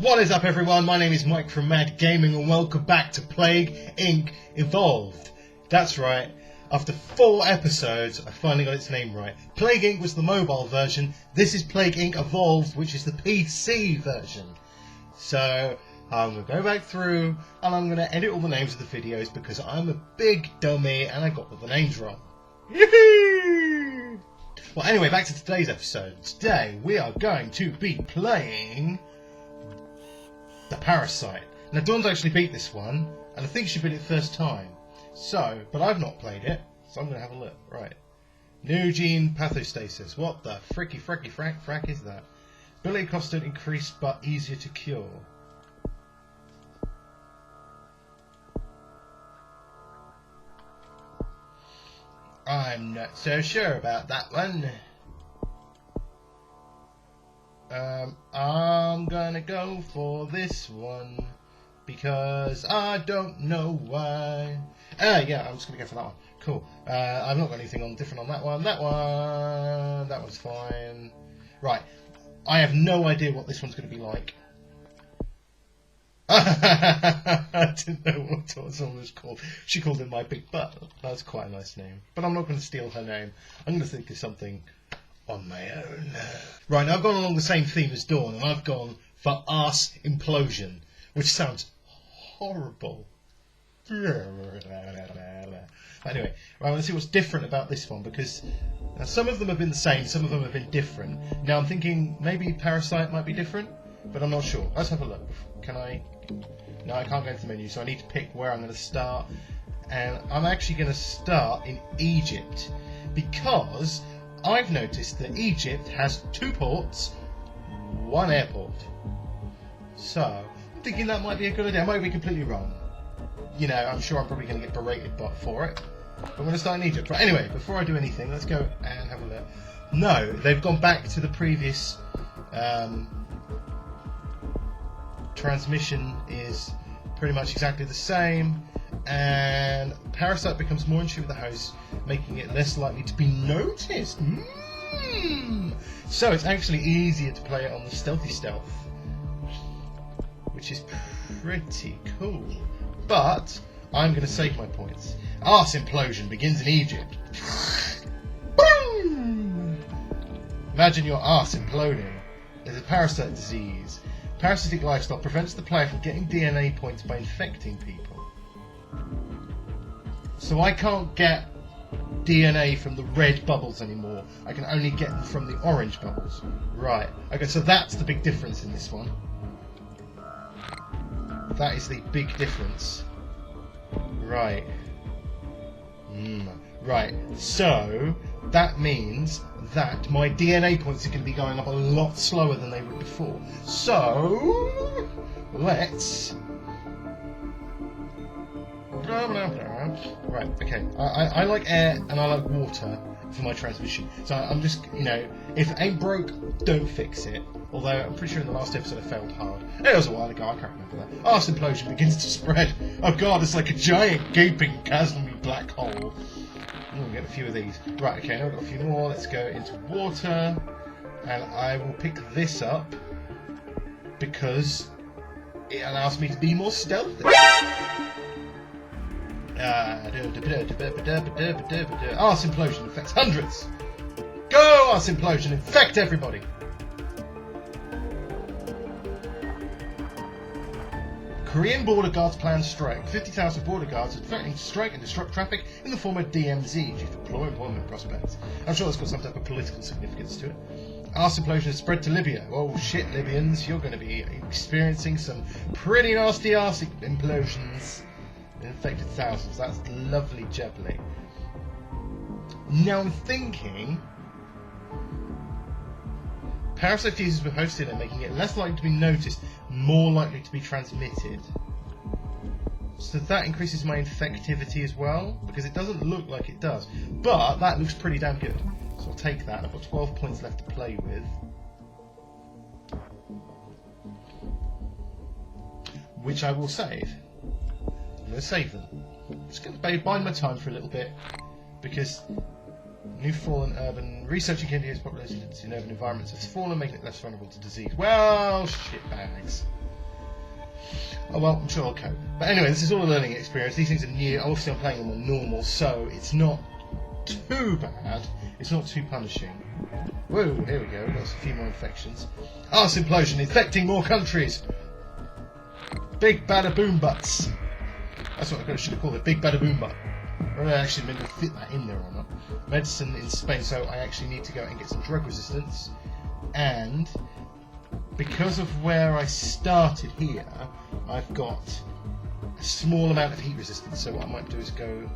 What is up, everyone? My name is Mike from M.A.D Gaming, and welcome back to Plague Inc. Evolved. That's right, after 4 episodes, I finally got its name right. Plague Inc. was the mobile version. This is Plague Inc. Evolved, which is the PC version. So, I'm going to go back through, and I'm going to edit all the names of the videos because I'm a big dummy and I got all the names wrong. Yoo-hoo! Well, anyway, back to today's episode. Today, we are going to be playing the Parasite. Now, Dawn's actually beat this one, and I think she beat it first time. So, but I've not played it, so I'm going to have a look. Right. New gene pathostasis. What the fricky frack is that? Ability costs don't increase, but easier to cure. I'm not so sure about that one. I'm gonna go for this one because I don't know why. Yeah, I'm just gonna go for that one. Cool. I've not got anything different on that one. That one's fine. Right. I have no idea what this one's gonna be like. I didn't know what someone was called. She called it My Big Butt. That's quite a nice name. But I'm not going to steal her name. I'm going to think of something on my own. Right, now I've gone along the same theme as Dawn, and I've gone for Ass Implosion, which sounds horrible. Anyway, right, let's see what's different about this one, because some of them have been the same, some of them have been different. Now I'm thinking maybe Parasite might be different, but I'm not sure. Let's have a look. Can I? No, I can't go into the menu, so I need to pick where I'm going to start. And I'm actually going to start in Egypt, because I've noticed that Egypt has 2 ports, 1 airport. So, I'm thinking that might be a good idea. I might be completely wrong. You know, I'm sure I'm probably going to get berated for it. But I'm going to start in Egypt. But anyway, before I do anything, let's go and have a look. No, they've gone back to the previous... transmission is pretty much exactly the same, and Parasite becomes more in tune with the host, making it less likely to be noticed. So it's actually easier to play it on the stealthy stealth, which is pretty cool. But I'm going to save my points. Ass Implosion begins in Egypt. Boom! Imagine your ass imploding. There's a parasite disease. Parasitic lifestyle prevents the player from getting DNA points by infecting people. So I can't get DNA from the red bubbles anymore. I can only get them from the orange bubbles. Right. Okay, so that's the big difference in this one. That is the big difference. Right. Right. So that means that my DNA points are going to be going up a lot slower than they would before. So let's... Right, okay. I like air and I like water for my transmission. So I'm just, you know, if it ain't broke, don't fix it. Although I'm pretty sure in the last episode I failed hard. It was a while ago, I can't remember that. Ass Implosion begins to spread. Oh god, it's like a giant gaping chasmy black hole. We'll get a few of these. Right, okay, now we've got a few more. Let's go into water. And I will pick this up because it allows me to be more stealthy. Ass Implosion infects hundreds. Go, Ass Implosion, infect everybody. Korean border guards plan strike. 50,000 border guards are threatening to strike and disrupt traffic in the former DMZ due to poor employment prospects. I'm sure that's got some type of political significance to it. Ass Implosion has spread to Libya. Oh shit, Libyans, you're going to be experiencing some pretty nasty arse implosions. Infected thousands. That's lovely jubbly. Now I'm thinking... Parasite fuses were hosted and making it less likely to be noticed, more likely to be transmitted. So that increases my infectivity as well, because it doesn't look like it does. But that looks pretty damn good. So I'll take that. I've got 12 points left to play with. Which I will save. I'm going to save them. I'm just going to bide my time for a little bit, because New fallen urban researching continuous population density in urban environments has fallen, making it less vulnerable to disease. Well, shitbags. Oh well, I'm sure I'll cope. But anyway, this is all a learning experience. These things are new. Obviously, I'm playing them on normal, so it's not too bad. It's not too punishing. Whoa, here we go. We've got a few more infections. Ass Implosion infecting more countries. Big bada boom butts. That's what I should have called it. Big bada boom butt. I don't know actually meant to fit that in there or not. Medicine in Spain, so I actually need to go and get some drug resistance. And because of where I started here, I've got a small amount of heat resistance. So what I might do is go.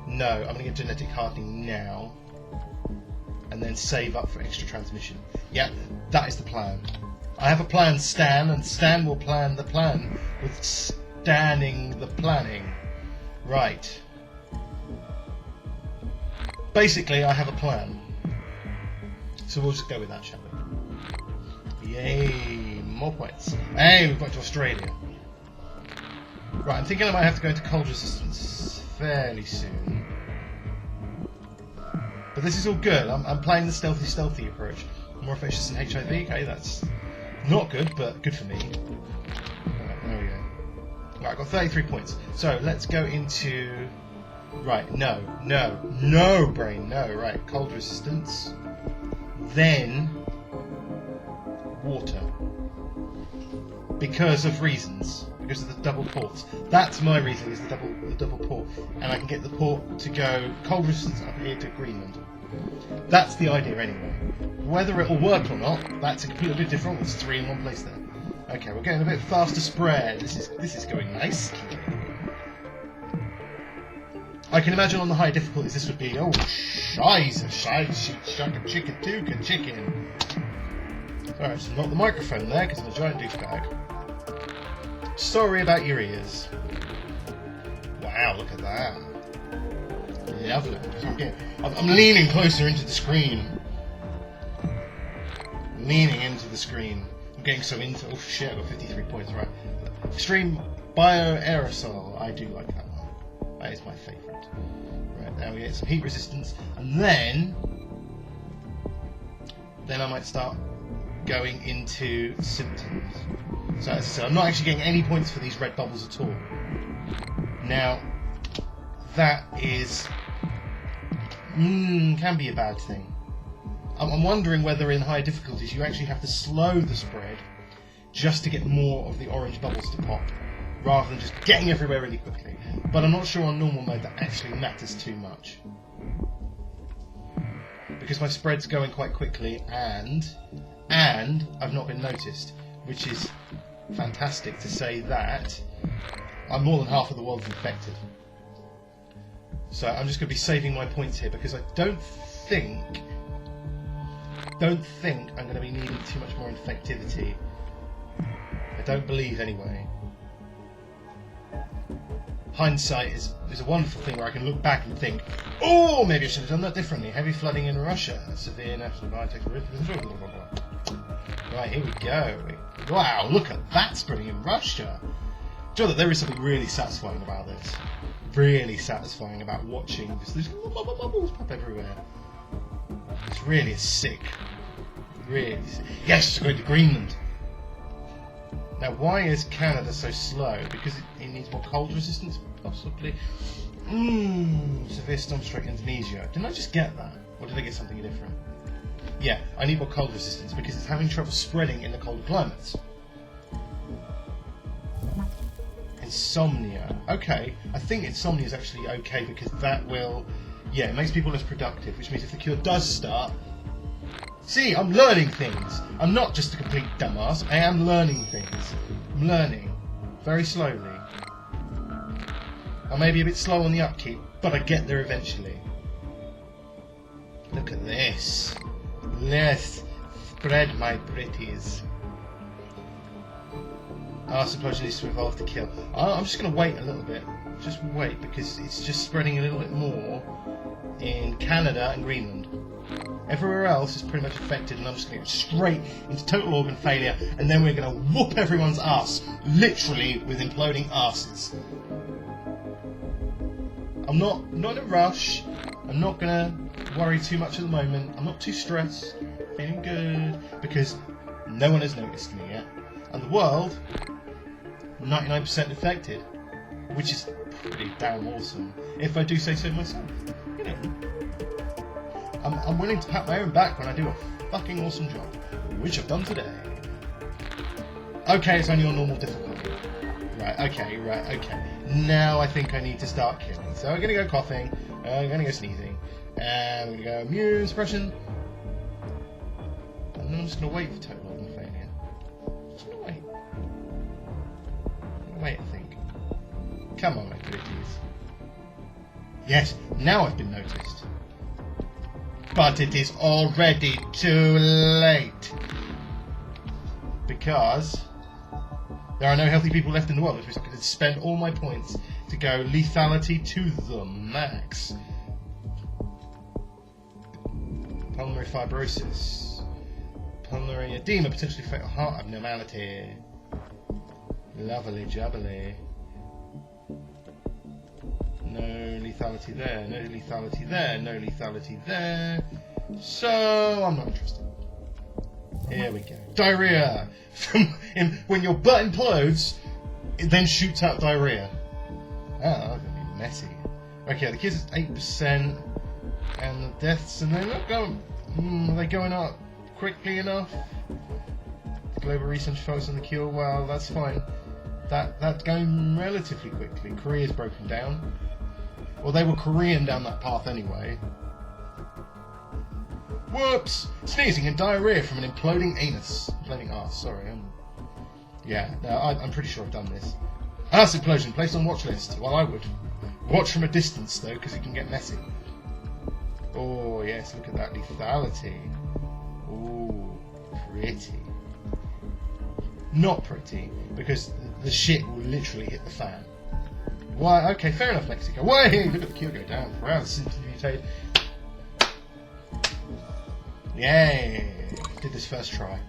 No, I'm going to get genetic hardening now, and then save up for extra transmission. Yeah, that is the plan. I have a plan, Stan, and Stan will plan the plan with Stanning the planning. Right. Basically, I have a plan. So we'll just go with that, shall we? Yay, more points. Hey, we've got to Australia. Right, I'm thinking I might have to go into cold resistance fairly soon. But this is all good. I'm playing the stealthy approach. More infectious than HIV. Okay, that's not good, but good for me. Right, there we go. Right, I've got 33 points. So let's go into. Right, no, brain, no. Right, cold resistance. Then water. Because of reasons. Because of the double ports. That's my reason, is the double port. And I can get the port to go cold resistance up here to Greenland. That's the idea anyway. Whether it will work or not, that's a completely different. It's 3 in one place there. Okay, we're getting a bit faster spread. This is going nice. I can imagine on the high difficulties this would be chicken. Sorry, just knocked the microphone there because I'm a giant douchebag. Sorry about your ears. Wow, look at that. Lovely. I'm leaning closer into the screen. Leaning into the screen. I'm getting so into. Oh shit! I got 53 points. Right. Extreme bioaerosol. I do like that one. That is my favourite. Right. Now we get some heat resistance, and then I might start going into symptoms. So as I said, I'm not actually getting any points for these red bubbles at all. Now that is can be a bad thing. I'm wondering whether in high difficulties you actually have to slow the spread just to get more of the orange bubbles to pop, rather than just getting everywhere really quickly. But I'm not sure on normal mode that actually matters too much. Because my spread's going quite quickly and I've not been noticed, which is fantastic to say that I'm more than half of the world's infected. So I'm just going to be saving my points here because I don't think I'm going to be needing too much more infectivity. I don't believe anyway. Hindsight is a wonderful thing where I can look back and think, oh, maybe I should have done that differently. Heavy flooding in Russia, severe national biotech. Right, here we go. Wow, look at that spreading in Russia. Do you know that there is something really satisfying about this? Really satisfying about watching just these bubbles pop everywhere. It's really sick. Really sick. Yes, we're going to Greenland. Now, why is Canada so slow? Because it needs more cold resistance, possibly. Severe storm strike Indonesia. Didn't I just get that? Or did I get something different? Yeah, I need more cold resistance because it's having trouble spreading in the colder climates. Insomnia. Okay, I think insomnia is actually okay because that will... Yeah, it makes people less productive, which means if the cure does start... See, I'm learning things. I'm not just a complete dumbass. I am learning things. I'm learning. Very slowly. I may be a bit slow on the upkeep, but I get there eventually. Look at this. Let's spread my pretties. Ass Implosion needs to evolve to kill. I'm just going to wait a little bit. Just wait, because it's just spreading a little bit more in Canada and Greenland. Everywhere else is pretty much affected, and I'm just going to go straight into total organ failure, and then we're going to whoop everyone's ass, literally with imploding asses. I'm not in a rush. I'm not gonna worry too much at the moment. I'm not too stressed. Feeling good because no one has noticed me yet, and the world 99% affected, which is pretty damn awesome. If I do say so myself, you know. I'm willing to pat my own back when I do a fucking awesome job, which I've done today. Okay, it's only on normal difficulty. Right, okay. Now I think I need to start killing. So I'm gonna go coughing, I'm gonna go sneezing, and I'm gonna go immune suppression. And then I'm just gonna wait for total organ failure. Just gonna wait. I think. Come on, my pretties. Yes, now I've been noticed. But it is already too late. Because there are no healthy people left in the world, which means I could spend all my points to go lethality to the max. Pulmonary fibrosis. Pulmonary edema, potentially fatal heart abnormality. Lovely jubbly. No lethality there, no lethality there, no lethality there. So I'm not interested. Here we go. Diarrhea. When your butt implodes, it then shoots out diarrhea. Oh, that's gonna be messy. Okay, the kids is 8%, and the deaths, and they're not going. Are they going up quickly enough? The global research focus on the cure. Well, that's fine. That's going relatively quickly. Korea's broken down. Well, they were Korean down that path anyway. Whoops! Sneezing and diarrhea from an imploding anus. Imploding arse, sorry. I'm pretty sure I've done this. Ass Implosion, placed on watch list. Well, I would. Watch from a distance, though, because it can get messy. Oh, yes, look at that lethality. Ooh, pretty. Not pretty, because the shit will literally hit the fan. Why? Okay, fair enough, Mexico. Wait, look at the cure go down. Wow, simply mutated. Yay! Did this first try.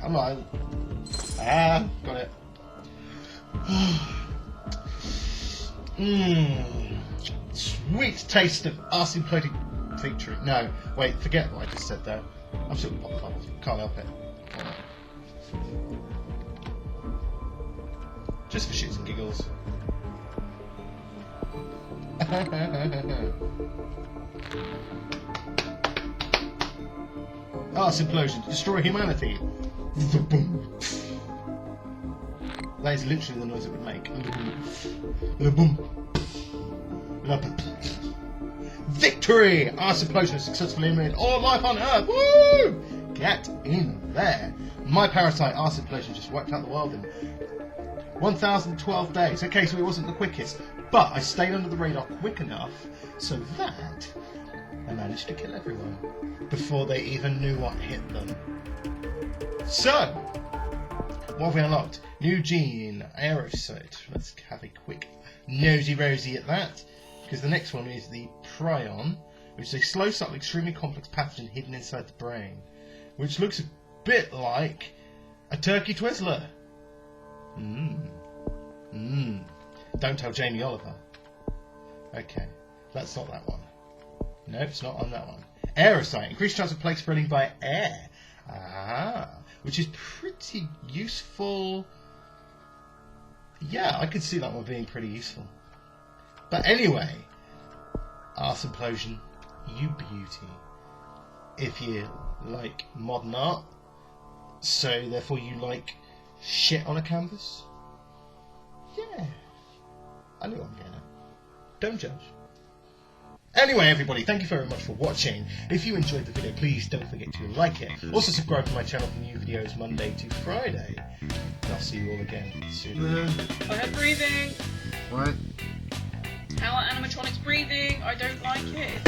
I'm like, got it. Sweet taste of ass imploding victory. No, wait, forget what I just said there. I'm still pop bubbles. Can't help it. Just for shits and giggles. Ass Implosion, destroy humanity. That is literally the noise it would make. Victory! Ass Implosion successfully eliminated all life on Earth. Woo! Get in there. My Parasite Ass Implosion just wiped out the world in 1,012 days. Okay, so it wasn't the quickest, but I stayed under the radar quick enough so that I managed to kill everyone before they even knew what hit them. So, what have we unlocked? New gene, aerocyte. Let's have a quick nosy-rosy at that, because the next one is the prion, which is a slow, subtle, extremely complex pathogen hidden inside the brain, which looks a bit like a turkey Twizzler. Don't tell Jamie Oliver. Okay, that's not that one. Nope, it's not on that one. Aerocyte, increased chance of plague spreading by air. Which is pretty useful. Yeah, I could see that one being pretty useful. But anyway, Ass Implosion, you beauty. If you like modern art, so therefore you like shit on a canvas, yeah, I know what I'm getting at. Don't judge. Anyway, everybody, thank you very much for watching. If you enjoyed the video, please don't forget to like it. Also, subscribe to my channel for new videos Monday to Friday. And I'll see you all again soon. I have breathing. What? How are animatronics breathing? I don't like it.